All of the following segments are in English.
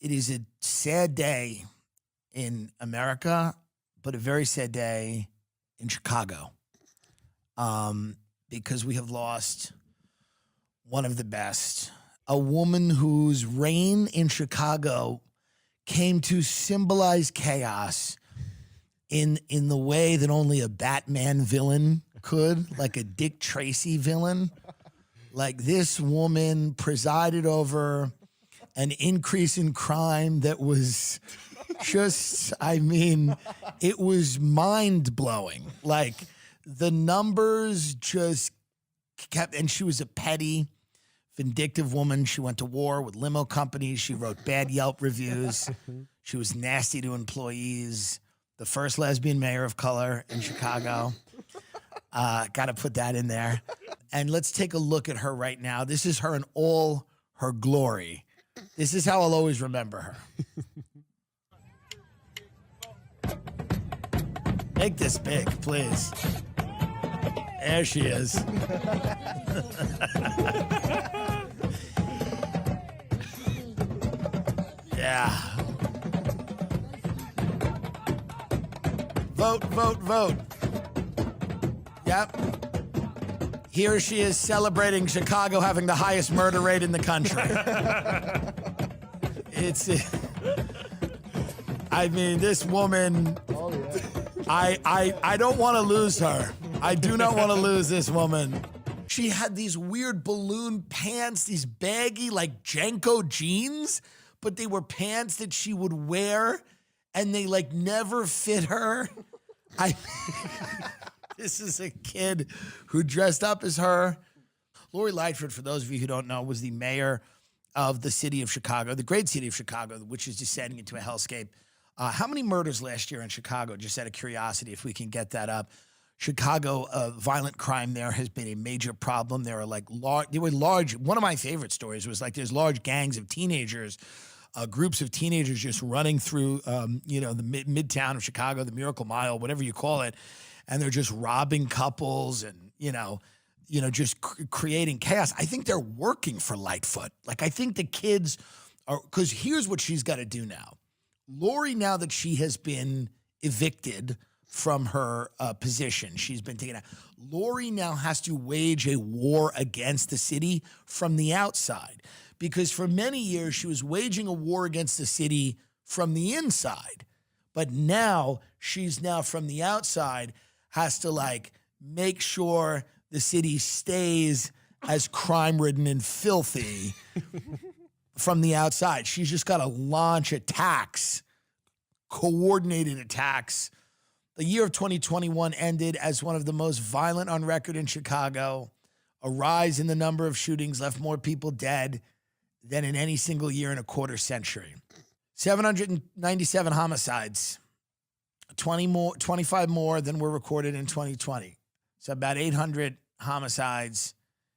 It is a sad day in America, but a very sad day in Chicago, because we have lost one of the best, a woman whose reign in Chicago came to symbolize chaos in the way that only a Batman villain could, like a Dick Tracy villain. Like, this woman presided over an increase in crime that was just, I mean, it was mind-blowing. Like, the numbers just kept, and she was a petty, vindictive woman. She went to war with limo companies. She wrote bad Yelp reviews. She was nasty to employees. The first lesbian mayor of color in Chicago. Got to put that in there. And let's take a look at her right now. This is her in all her glory. This is how I'll always remember her. Make this big, please. There she is. Yeah. Vote, vote, vote. Yep. Here she is celebrating Chicago having the highest murder rate in the country. I mean, this woman, I don't want to lose her. I do not want to lose this woman. She had these weird balloon pants, these baggy, like, Janko jeans, but they were pants that she would wear, and they, like, never fit her. This is a kid who dressed up as her. Lori Lightfoot, for those of you who don't know, was the mayor of the city of Chicago, the great city of Chicago, which is descending into a hellscape. How many murders last year in Chicago? Just out of curiosity, if we can get that up. Chicago, violent crime there has been a major problem. There are like large. One of my favorite stories was like there's large gangs of teenagers, groups of teenagers just running through, the midtown of Chicago, the Miracle Mile, whatever you call it, and they're just robbing couples and just creating chaos. I think they're working for Lightfoot. Like, I think the kids are, because here's what she's got to do now. Lori, now that she has been evicted from her position, she's been taken out. Lori now has to wage a war against the city from the outside, because for many years she was waging a war against the city from the inside. But now she's from the outside, has to like make sure the city stays as crime-ridden and filthy from the outside. She's just got to launch attacks, coordinated attacks. The year of 2021 ended as one of the most violent on record in Chicago. A rise in the number of shootings left more people dead than in any single year in a quarter century. 797 homicides, 25 more than were recorded in 2020. So about 800 homicides.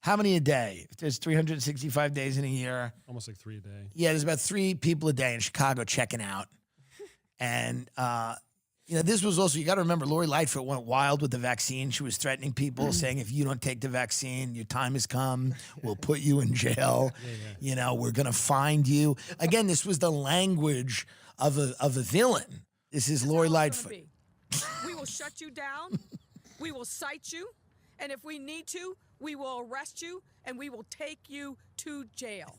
How many a day? There's 365 days in a year. Almost like 3 a day. Yeah, there's about 3 people a day in Chicago checking out. And, this was also, you got to remember, Lori Lightfoot went wild with the vaccine. She was threatening people, saying, if you don't take the vaccine, your time has come. We'll put you in jail. Yeah. We're going to find you. Again, this was the language of a villain. This is Lori Lightfoot. We will shut you down. We will cite you. And if we need to, we will arrest you and we will take you to jail.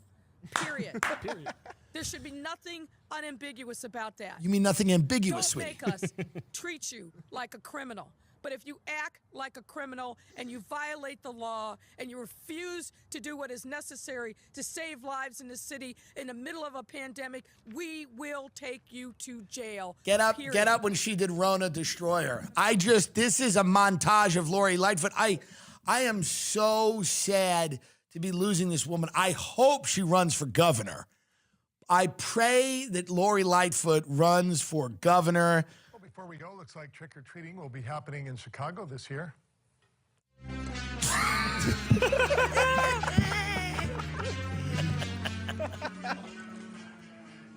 Period. Period. There should be nothing unambiguous about that. You mean nothing ambiguous, Don't sweetie? make us treat you like a criminal. But if you act like a criminal and you violate the law and you refuse to do what is necessary to save lives in the city in the middle of a pandemic, we will take you to jail. Get up, period. get up when she did Rona Destroyer. This is a montage of Lori Lightfoot. I am so sad to be losing this woman. I hope she runs for governor. I pray that Lori Lightfoot runs for governor. Well, before we go, looks like trick-or-treating will be happening in Chicago this year.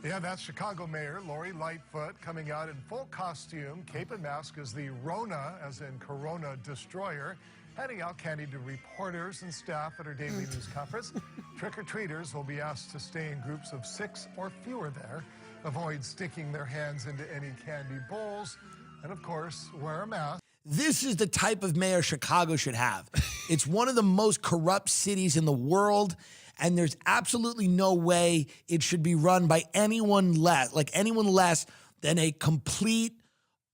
Yeah, that's Chicago Mayor Lori Lightfoot coming out in full costume, cape and mask as the Rona, as in Corona Destroyer, handing out candy to reporters and staff at her daily news conference. Trick-or-treaters will be asked to stay in groups of 6 or fewer there, avoid sticking their hands into any candy bowls, and of course, wear a mask. This is the type of mayor Chicago should have. It's one of the most corrupt cities in the world, and there's absolutely no way it should be run by anyone less than a complete,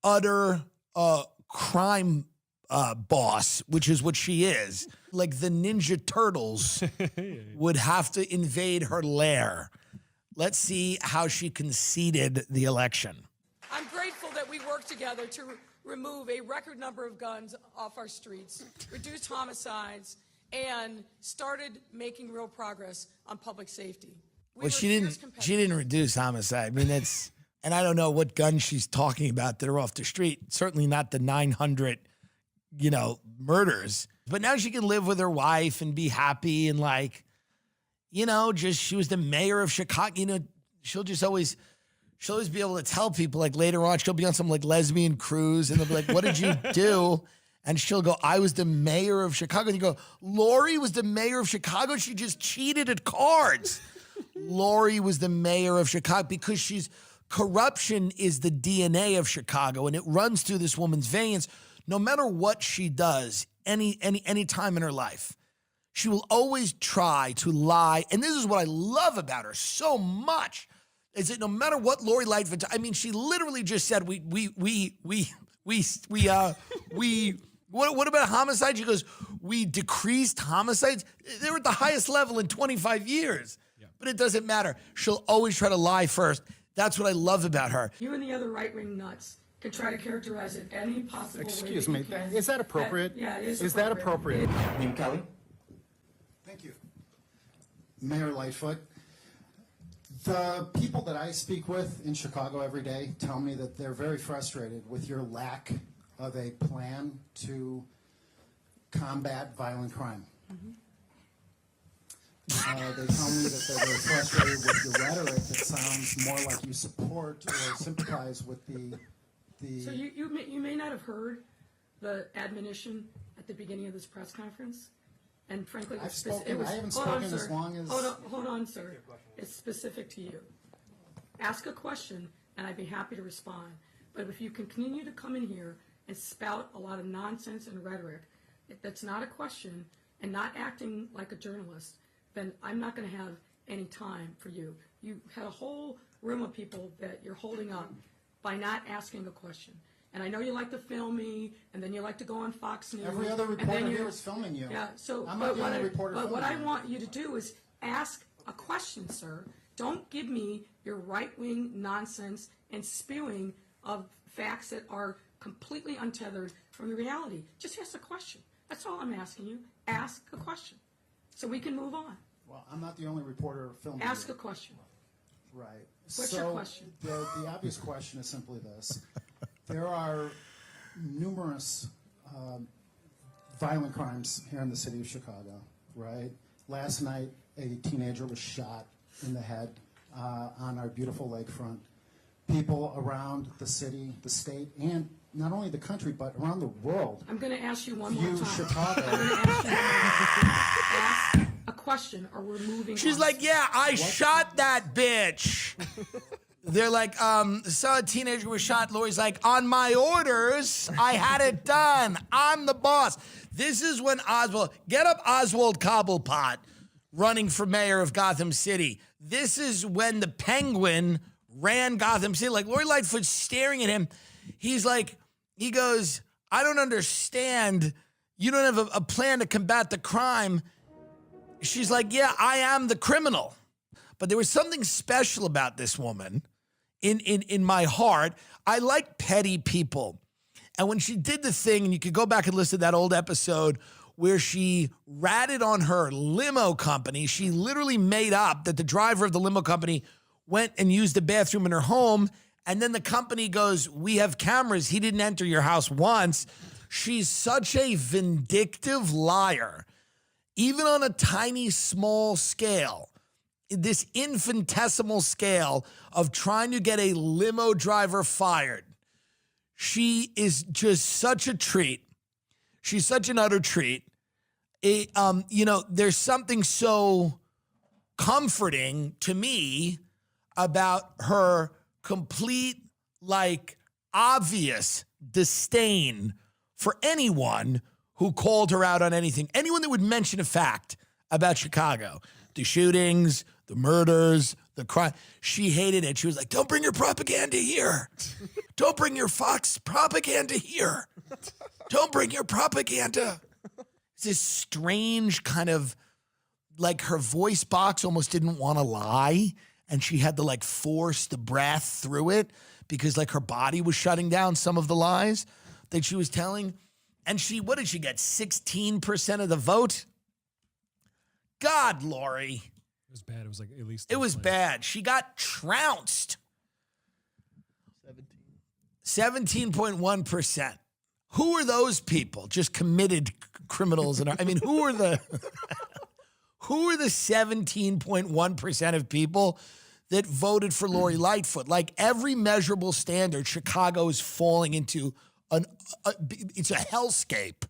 utter crime boss, which is what she is. Like the Ninja Turtles would have to invade her lair. Let's see how she conceded the election. I'm grateful that we worked together to remove a record number of guns off our streets, reduced homicides, and started making real progress on public safety. Well, she didn't reduce homicide. I mean, that's, and I don't know what guns she's talking about that are off the street. Certainly not the 900, murders. But now she can live with her wife and be happy and she was the mayor of Chicago. She'll always be able to tell people, like, later on, she'll be on some, like, lesbian cruise, and they'll be like, what did you do? And she'll go, I was the mayor of Chicago. And you go, Lori was the mayor of Chicago? She just cheated at cards. Lori was the mayor of Chicago because corruption is the DNA of Chicago, and it runs through this woman's veins. No matter what she does, any time in her life, she will always try to lie. And this is what I love about her so much. Is that no matter what Lori Lightfoot, she literally just said, what about homicide? She goes, we decreased homicides. They were at the highest level in 25 years. Yeah. But it doesn't matter. She'll always try to lie first. That's what I love about her. You and the other right-wing nuts can try to characterize it any possible way. Excuse me, is that appropriate? Yeah, it is. Is that appropriate? Name Kelly. Thank you. Mayor Lightfoot. The people that I speak with in Chicago every day tell me that they're very frustrated with your lack of a plan to combat violent crime. Mm-hmm. They tell me that they're very frustrated with your rhetoric that sounds more like you support or sympathize with the. So you may not have heard the admonition at the beginning of this press conference. And frankly, I haven't spoken as long as... Hold on, sir. It's specific to you. Ask a question, and I'd be happy to respond. But if you continue to come in here and spout a lot of nonsense and rhetoric that's not a question and not acting like a journalist, then I'm not going to have any time for you. You had a whole room of people that you're holding up by not asking a question. And I know you like to film me, and then you like to go on Fox News. Every other reporter here is filming you. Yeah, so I'm not the only reporter filming you. But what I want you to do is ask a question, sir. Don't give me your right-wing nonsense and spewing of facts that are completely untethered from the reality. Just ask a question. That's all I'm asking you. Ask a question, so we can move on. Well, I'm not the only reporter filming Ask you. a question. Right. What's your question? The obvious question is simply this. There are numerous violent crimes here in the city of Chicago, right? Last night, a teenager was shot in the head on our beautiful lakefront. People around the city, the state, and not only the country, but around the world. I'm going to ask you one more time. Chicago. I'm going to ask you one more time. Ask a question, or we're moving She's on. like, yeah, I shot that bitch. They're like, saw a teenager was shot. Lori's like, on my orders, I had it done. I'm the boss. This is when get up Oswald Cobblepot running for mayor of Gotham City. This is when the Penguin ran Gotham City. Like, Lori Lightfoot's staring at him. He goes, I don't understand. You don't have a plan to combat the crime. She's like, yeah, I am the criminal. But there was something special about this woman in my heart. I like petty people. And when she did the thing, and you could go back and listen to that old episode where she ratted on her limo company, she literally made up that the driver of the limo company went and used the bathroom in her home. And then the company goes, we have cameras. He didn't enter your house once. She's such a vindictive liar, even on a tiny, small scale. This infinitesimal scale of trying to get a limo driver fired. She is just such a treat. She's such an utter treat. There's something so comforting to me about her complete, like, obvious disdain for anyone who called her out on anything. Anyone that would mention a fact about Chicago, the shootings, the murders, the crime. She hated it. She was like, don't bring your propaganda here. Don't bring your Fox propaganda here. Don't bring your propaganda. It's this strange kind of, like, her voice box almost didn't want to lie, and she had to, like, force the breath through it because, like, her body was shutting down some of the lies that she was telling. And what did she get, 16% of the vote? God, Lori. It was bad. It was like at least. It was bad. She got trounced. 17.1%. Who are those people? Just committed criminals. I mean, who are the 17.1% of people that voted for Lori Lightfoot? Like, every measurable standard, Chicago is falling into it's a hellscape.